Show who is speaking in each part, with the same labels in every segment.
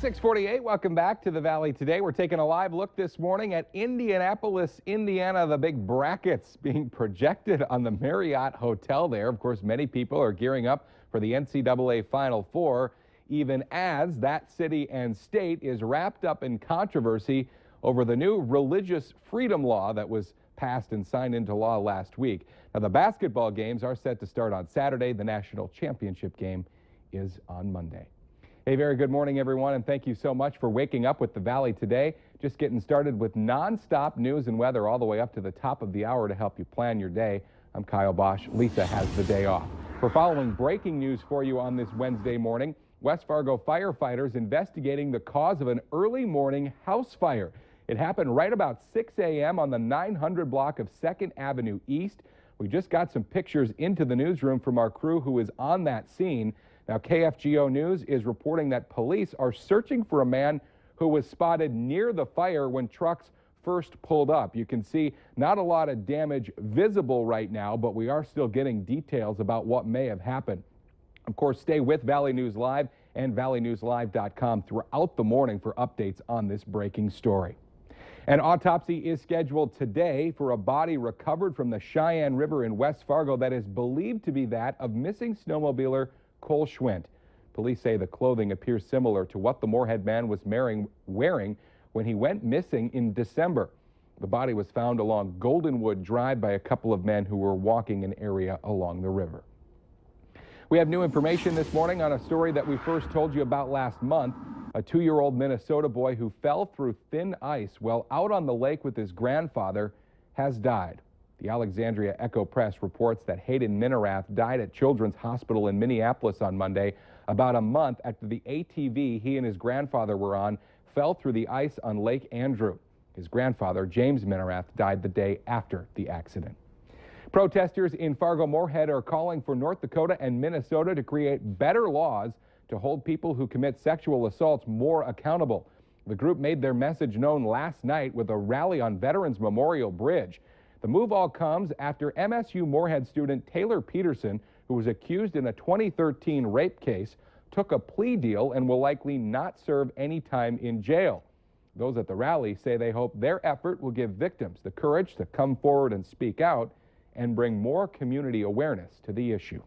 Speaker 1: 6:48. Welcome back to the Valley Today. We're taking a live look this morning at Indianapolis, Indiana. The big brackets being projected on the Marriott Hotel there. Of course, many people are gearing up for the NCAA Final Four, even as that city and state is wrapped up in controversy over the new religious freedom law that was passed and signed into law last week. Now, the basketball games are set to start on Saturday. The national championship game is on Monday. Hey, very good morning, everyone, and thank you so much for waking up with the Valley Today. Just getting started with nonstop news and weather all the way up to the top of the hour to help you plan your day. I'm Kyle Bosch. Lisa has the day off. We're following breaking news for you on this Wednesday morning. West Fargo firefighters investigating the cause of an early morning house fire. It happened right about 6 a.m. on the 900 block of 2nd Avenue East. We just got some pictures into the newsroom from our crew who is on that scene. Now, KFGO News is reporting that police are searching for a man who was spotted near the fire when trucks first pulled up. You can see not a lot of damage visible right now, but we are still getting details about what may have happened. Of course, stay with Valley News Live and valleynewslive.com throughout the morning for updates on this breaking story. An autopsy is scheduled today for a body recovered from the Cheyenne River in West Fargo that is believed to be that of missing snowmobiler Cole Schwint. Police say the clothing appears similar to what the Moorhead man was wearing when he went missing in December. The body was found along Goldenwood Drive by a couple of men who were walking an area along the river. We have new information this morning on a story that we first told you about last month. A 2-year-old Minnesota boy who fell through thin ice while out on the lake with his grandfather has died. The Alexandria Echo Press reports that Hayden Minerath died at Children's Hospital in Minneapolis on Monday, about a month after the ATV he and his grandfather were on fell through the ice on Lake Andrew. His grandfather, James Minerath, died the day after the accident. Protesters in Fargo-Moorhead are calling for North Dakota and Minnesota to create better laws to hold people who commit sexual assaults more accountable. The group made their message known last night with a rally on Veterans Memorial Bridge. The move all comes after MSU Moorhead student Taylor Peterson, who was accused in a 2013 rape case, took a plea deal and will likely not serve any time in jail. Those at the rally say they hope their effort will give victims the courage to come forward and speak out and bring more community awareness to the issue.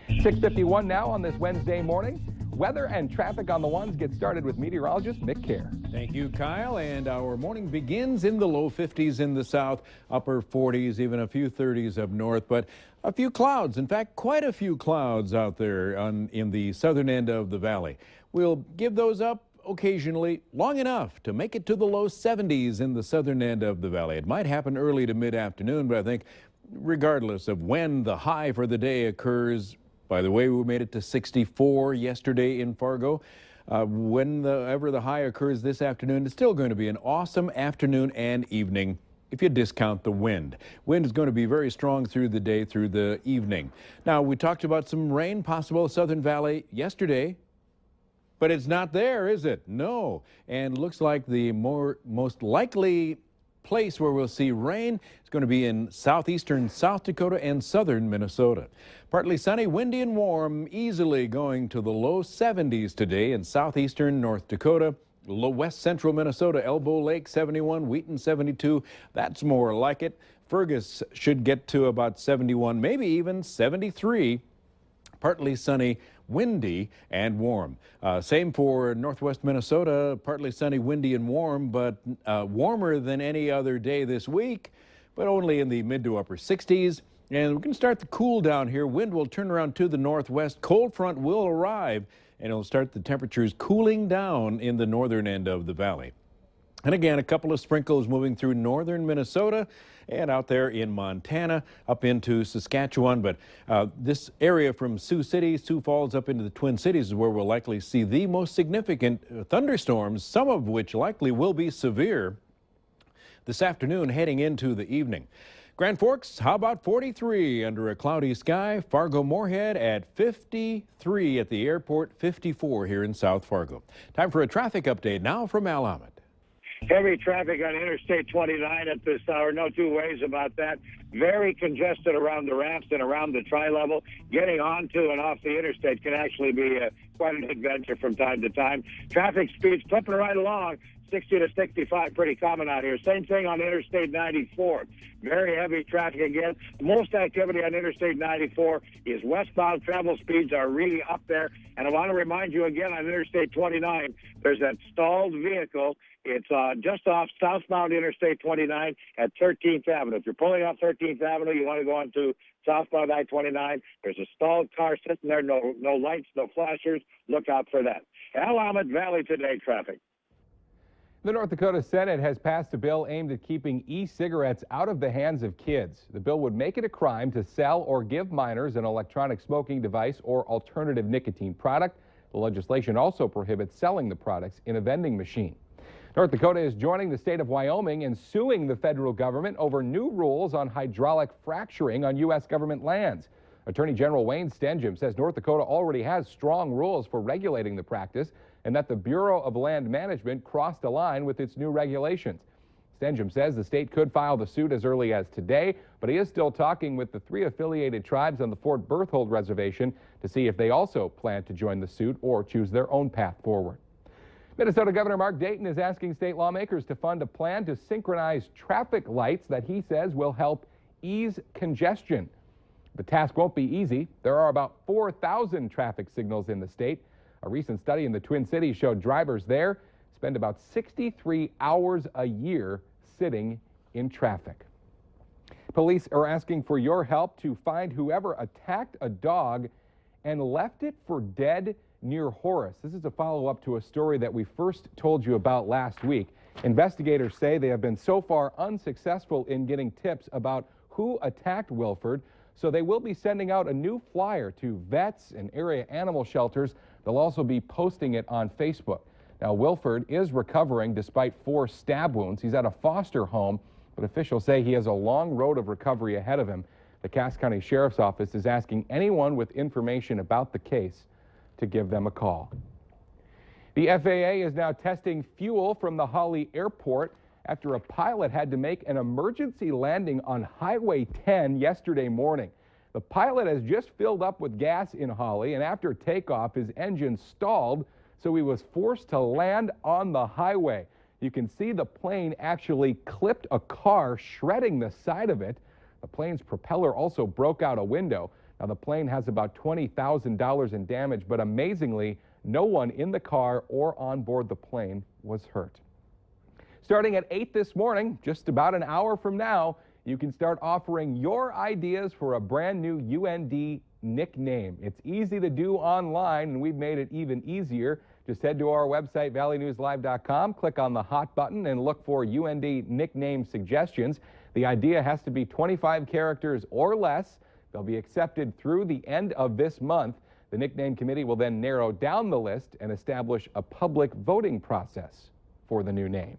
Speaker 1: 6:51 now on this Wednesday morning. Weather and traffic on the ones get started with meteorologist Mick Kerr.
Speaker 2: Thank you, Kyle. And our morning begins in the low 50s in the south, upper 40s, even a few 30s up north, but a few clouds. In fact, quite a few clouds out there in the southern end of the valley. We'll give those up occasionally, long enough to make it to the low 70s in the southern end of the valley. It might happen early to mid-afternoon, but I think regardless of when the high for the day occurs, by the way, we made it to 64 yesterday in Fargo. Whenever the high occurs this afternoon, it's still going to be an awesome afternoon and evening if you discount the wind. Wind is going to be very strong through the day, through the evening. Now, we talked about some rain possible in Southern Valley yesterday, but it's not there, is it? No. And looks like the most likely place where we'll see rain is going to be in southeastern South Dakota and southern Minnesota. Partly sunny, windy and warm, easily going to the low 70s today in southeastern North Dakota. Low west central Minnesota, Elbow Lake 71, Wheaton 72. That's more like it. Fergus should get to about 71, maybe even 73. Partly sunny, windy and warm. Same for northwest Minnesota, partly sunny, windy and warm, but warmer than any other day this week, but only in the mid to upper 60s. And we're going to start the cool down here. Wind will turn around to the northwest. Cold front will arrive, and it'll start the temperatures cooling down in the northern end of the valley. And again, a couple of sprinkles moving through northern Minnesota and out there in Montana, up into Saskatchewan. But this area from Sioux City, Sioux Falls, up into the Twin Cities is where we'll likely see the most significant thunderstorms, some of which likely will be severe this afternoon heading into the evening. Grand Forks, how about 43 under a cloudy sky? Fargo-Moorhead at 53 at the airport, 54 here in South Fargo. Time for a traffic update now from Al Ahmed.
Speaker 3: Heavy traffic on Interstate 29 at this hour. No two ways about that. Very congested around the ramps and around the tri-level. Getting onto and off the interstate can actually be quite an adventure from time to time. Traffic speeds clipping right along. 60 to 65, pretty common out here. Same thing on Interstate 94. Very heavy traffic again. Most activity on Interstate 94 is westbound. Travel speeds are really up there. And I want to remind you again on Interstate 29, there's that stalled vehicle. It's just off southbound Interstate 29 at 13th Avenue. If you're pulling off 13th Avenue, you want to go on to southbound I-29. There's a stalled car sitting there, no lights, no flashers. Look out for that. Willamette Valley Today traffic.
Speaker 1: The North Dakota Senate has passed a bill aimed at keeping e-cigarettes out of the hands of kids. The bill would make it a crime to sell or give minors an electronic smoking device or alternative nicotine product. The legislation also prohibits selling the products in a vending machine. North Dakota is joining the state of Wyoming in suing the federal government over new rules on hydraulic fracturing on U.S. government lands. Attorney General Wayne Stenjum says North Dakota already has strong rules for regulating the practice and that the Bureau of Land Management crossed a line with its new regulations. Stenjum says the state could file the suit as early as today, but he is still talking with the 3 affiliated tribes on the Fort Berthold Reservation to see if they also plan to join the suit or choose their own path forward. Minnesota Governor Mark Dayton is asking state lawmakers to fund a plan to synchronize traffic lights that he says will help ease congestion. The task won't be easy. There are about 4,000 traffic signals in the state. A recent study in the Twin Cities showed drivers there spend about 63 hours a year sitting in traffic. Police are asking for your help to find whoever attacked a dog and left it for dead near Horace. This is a follow-up to a story that we first told you about last week. Investigators say they have been so far unsuccessful in getting tips about who attacked Wilford, so they will be sending out a new flyer to vets and area animal shelters. They'll also be posting it on Facebook. Now, Wilford is recovering despite 4 stab wounds. He's at a foster home, but officials say he has a long road of recovery ahead of him. The Cass County Sheriff's Office is asking anyone with information about the case to give them a call. The FAA is now testing fuel from the Holly Airport after a pilot had to make an emergency landing on Highway 10 yesterday morning. The pilot has just filled up with gas in Holly, and after takeoff, his engine stalled, so he was forced to land on the highway. You can see the plane actually clipped a car, shredding the side of it. The plane's propeller also broke out a window. Now, the plane has about $20,000 in damage, but amazingly, no one in the car or on board the plane was hurt. Starting at 8 this morning, just about an hour from now, you can start offering your ideas for a brand new UND nickname. It's easy to do online, and we've made it even easier. Just head to our website, valleynewslive.com, click on the hot button, and look for UND nickname suggestions. The idea has to be 25 characters or less. They'll be accepted through the end of this month. The nickname committee will then narrow down the list and establish a public voting process for the new name.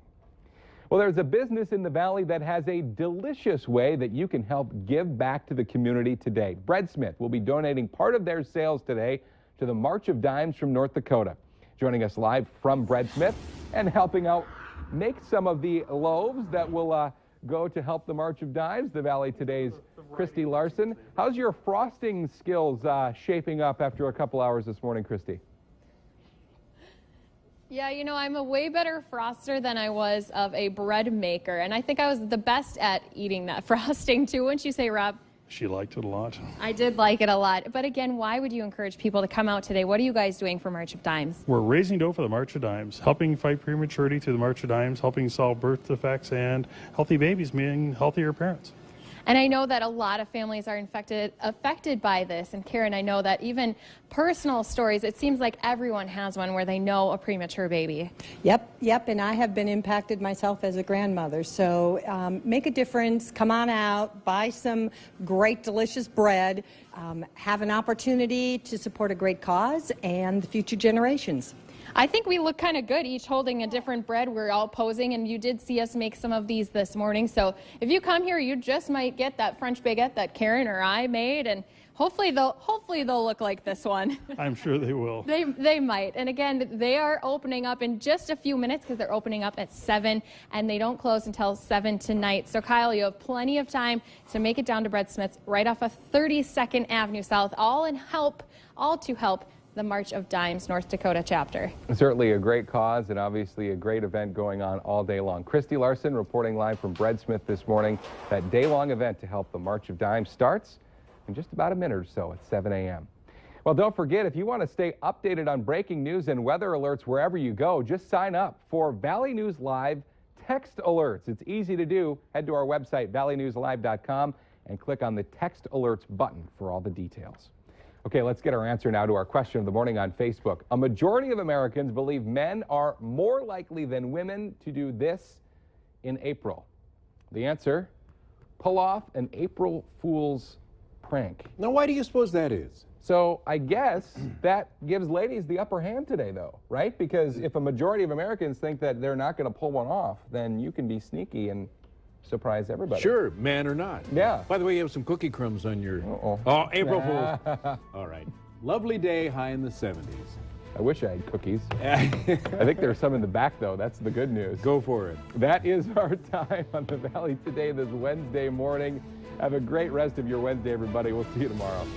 Speaker 1: Well, there's a business in the Valley that has a delicious way that you can help give back to the community today. Breadsmith will be donating part of their sales today to the March of Dimes from North Dakota. Joining us live from Breadsmith and helping out make some of the loaves that will go to help the March of Dimes, the Valley Today's Christy Larson. How's your frosting skills shaping up after a couple hours this morning, Christy?
Speaker 4: Yeah, you know, I'm a way better froster than I was of a bread maker, and I think I was the best at eating that frosting too, wouldn't you say, Rob?
Speaker 5: She liked it a lot.
Speaker 4: I did like it a lot. But again, why would you encourage people to come out today? What are you guys doing for March of Dimes?
Speaker 5: We're raising dough for the March of Dimes, helping fight prematurity through the March of Dimes, helping solve birth defects, and healthy babies meaning healthier parents.
Speaker 4: And I know that a lot of families are affected by this. And Karen, I know that even personal stories, it seems like everyone has one where they know a premature baby.
Speaker 6: Yep. And I have been impacted myself as a grandmother. So make a difference. Come on out, buy some great, delicious bread, have an opportunity to support a great cause and the future generations.
Speaker 4: I think we look kind of good, each holding a different bread. We're all posing, and you did see us make some of these this morning. So if you come here, you just might get that French baguette that Karen or I made, and Hopefully they'll look like this one.
Speaker 5: I'm sure they will.
Speaker 4: They might. And again, they are opening up in just a few minutes because they're opening up at 7 and they don't close until 7 tonight. So Kyle, you have plenty of time to make it down to Bread Smith's right off of 32nd Avenue South, all to help the March of Dimes North Dakota chapter.
Speaker 1: Certainly a great cause and obviously a great event going on all day long. Christy Larson reporting live from Bread Smith this morning. That day-long event to help the March of Dimes starts in just about a minute or so at 7 a.m. Well, don't forget, if you want to stay updated on breaking news and weather alerts wherever you go, just sign up for Valley News Live text alerts. It's easy to do. Head to our website, valleynewslive.com, and click on the text alerts button for all the details. Okay, let's get our answer now to our question of the morning on Facebook. A majority of Americans believe men are more likely than women to do this in April. The answer, pull off an April Fool's prank.
Speaker 2: Now, why do you suppose that is?
Speaker 1: So I guess that gives ladies the upper hand today, though, right? Because if a majority of Americans think that they're not going to pull one off, then you can be sneaky and surprise everybody.
Speaker 2: Sure, man or not.
Speaker 1: Yeah.
Speaker 2: By the way, you have some cookie crumbs on your...
Speaker 1: Uh-oh.
Speaker 2: Oh, April Fool's. All right. Lovely day, high in the 70s.
Speaker 1: I wish I had cookies. I think there's some in the back, though. That's the good news.
Speaker 2: Go for it.
Speaker 1: That is our time on the Valley today this Wednesday morning. Have a great rest of your Wednesday, everybody. We'll see you tomorrow.